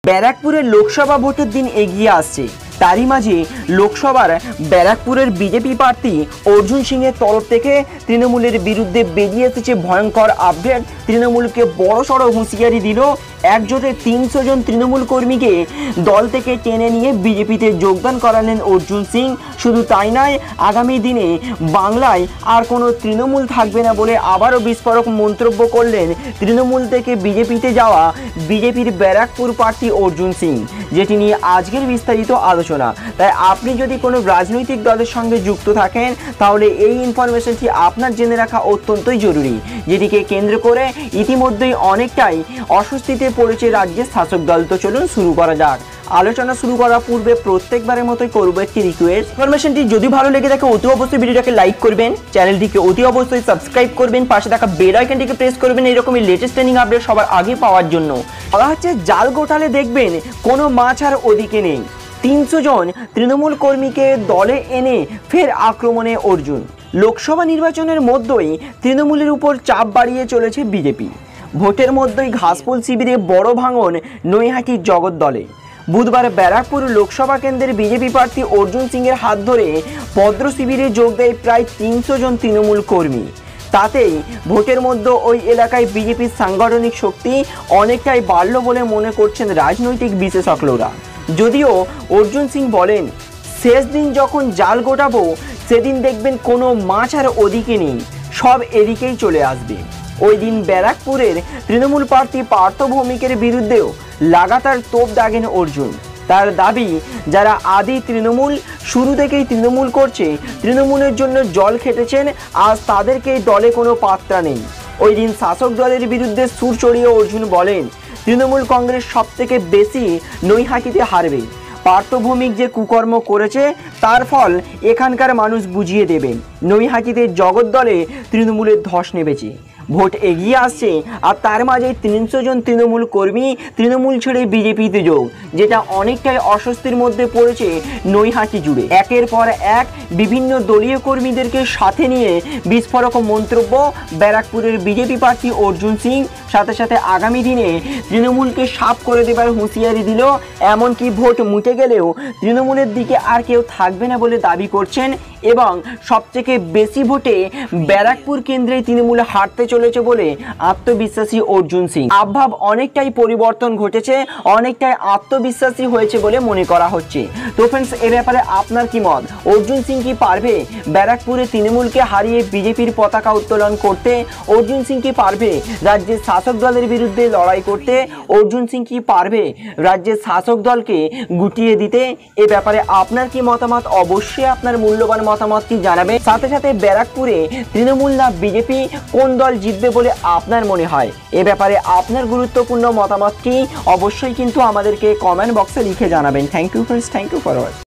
ব্যারাকপুরের লোকসভা ভোটের দিন এগিয়ে আসছে, তারই মাঝে লোকসভার ব্যারাকপুরের বিজেপি প্রার্থী অর্জুন সিংয়ের তরফ থেকে তৃণমূলের বিরুদ্ধে বেরিয়ে এসেছে ভয়ঙ্কর আপডেট। তৃণমূলকে বড়সড় হুঁশিয়ারি দিল। একজোটে ৩০০ জন তৃণমূল কর্মীকে দল থেকে টেনে নিয়ে বিজেপিতে যোগদান করালেন অর্জুন সিং। শুধু তাই নয়, আগামী দিনে বাংলায় আর কোনো তৃণমূল থাকবে না বলে আবারও বিস্ফোরক মন্তব্য করলেন তৃণমূল থেকে বিজেপিতে যাওয়া বিজেপির ব্যারাকপুর প্রার্থী অর্জুন সিং, যেটি নিয়ে আজকের বিস্তারিত আলোচনা। তাই আপনি যদি কোনো রাজনৈতিক দলের সঙ্গে যুক্ত থাকেন তাহলে এই ইনফরমেশনটি আপনার জেনে রাখা অত্যন্তই জরুরি, যেটিকে কেন্দ্র করে ইতিমধ্যেই অনেকটাই অস্বস্তিতে পড়েছে রাজ্যের শাসক দল। তো চলুন শুরু করা যাক। আলোচনা শুরু করার পূর্বে প্রত্যেকবারের মতোই করবো একটি রিকোয়েস্ট, ইনফরমেশনটি যদি ভালো লেগে থাকে অতি অবশ্যই ভিডিওটাকে লাইক করবেন, চ্যানেলটিকে অতি অবশ্যই সাবস্ক্রাইব করবেন, পাশে থাকা বেল আইকনটিকে প্রেস করবেন এরকমই লেটেস্ট ট্রেনিং আপডেট সবার আগে পাওয়ার জন্য। বলা হচ্ছে জাল গোটালে দেখবেন কোনো মাছ আর ওদিকে নেই। ৩০০ জন তৃণমূল কর্মীকে দলে এনে ফের আক্রমণে অর্জুন। লোকসভা নির্বাচনের মধ্যেই তৃণমূলের উপর চাপ বাড়িয়ে চলেছে বিজেপি। ভোটের মধ্যেই ঘাসফুল শিবিরে বড় ভাঙন নৈহাটির জগৎ দলে। বুধবার ব্যারাকপুর লোকসভা কেন্দ্রের বিজেপি প্রার্থী অর্জুন সিংয়ের হাত ধরে ভদ্র শিবিরে যোগ দেয় প্রায় ৩০০ জন তৃণমূল কর্মী। তাতেই ভোটের মধ্যে ওই এলাকায় বিজেপির সাংগঠনিক শক্তি অনেকটাই বাড়ল বলে মনে করছেন রাজনৈতিক বিশেষজ্ঞরা। যদিও অর্জুন সিং বলেন, শেষ দিন যখন জাল গোটাবো সেদিন দেখবেন কোনো মাছ আর ওদিকে নেই, সব এদিকেই চলে আসবে। ওই দিন ব্যারাকপুরের তৃণমূল প্রার্থী পার্থ ভৌমিকের বিরুদ্ধেও লাগাতার তোপ দাগেন অর্জুন। তার দাবি, যারা আদি তৃণমূল শুরু থেকেই তৃণমূল করছে, তৃণমূলের জন্য জল খেটেছেন, আজ তাদেরকে দলে কোনো পাত্তা নেই। ওই দিন শাসক দলের বিরুদ্ধে সুর চড়িয়ে অর্জুন বলেন, তৃণমূল কংগ্রেস সব থেকে বেশি নৈহাটিতে হারবে। পার্থ ভৌমিক যে কুকর্ম করেছে তার ফল এখানকার মানুষ বুঝিয়ে দেবেন। নৈহাটিতে জগৎ দলে তৃণমূলের ধস নেমেছে, ভোট এগিয়ে আসছে, আর তার মাঝে ৩০০ জন তৃণমূল কর্মী তৃণমূল ছেড়ে বিজেপিতে যোগ, যেটা অনেকটাই অস্বস্তির মধ্যে পড়েছে নৈহাটি জুড়ে। একের পর এক বিভিন্ন দলীয় কর্মীদেরকে সাথে নিয়ে বিস্ফোরক মন্তব্য ব্যারাকপুরের বিজেপি প্রার্থী অর্জুন সিং। সাথে সাথে আগামী দিনে তৃণমূলকে সাফ করে দেবার হুঁশিয়ারি দিল। এমনকি ভোট মুটে গেলেও তৃণমূলের দিকে আর কেউ থাকবে না বলে দাবি করছেন, এবং সবথেকে বেশি ভোটে ব্যারাকপুর কেন্দ্রে তৃণমূল হারতে চলেছে বলে আত্মবিশ্বাসী অর্জুন সিং। আবহাওয়া অনেকটাই পরিবর্তন ঘটেছে, অনেকটাই আত্মবিশ্বাসী হয়েছে বলে মনে করা হচ্ছে। তো ফ্রেন্ডস, এ ব্যাপারে আপনার কি মত? অর্জুন সিং কি পারবে ব্যারাকপুরে তৃণমূলকে হারিয়ে বিজেপির পতাকা উত্তোলন করতে? অর্জুন সিং কি পারবে রাজ্যের শাসক দলের বিরুদ্ধে লড়াই করতে? অর্জুন সিং কি পারবে রাজ্যের শাসক দলকে গুটিয়ে দিতে? এ ব্যাপারে আপনার কি মতামত? অবশ্যই আপনার মূল্যবান মতামতটি জানাবেন। সাথে সাথে ব্যারাকপুরে তৃণমূল না বিজেপি, কোন দল জিতবে বলে আপনার মনে হয়? এ ব্যাপারে আপনার গুরুত্বপূর্ণ মতামতটি অবশ্যই কিন্তু আমাদেরকে কমেন্ট বক্সে লিখে জানাবেন। Thank you friends, thank you for watching.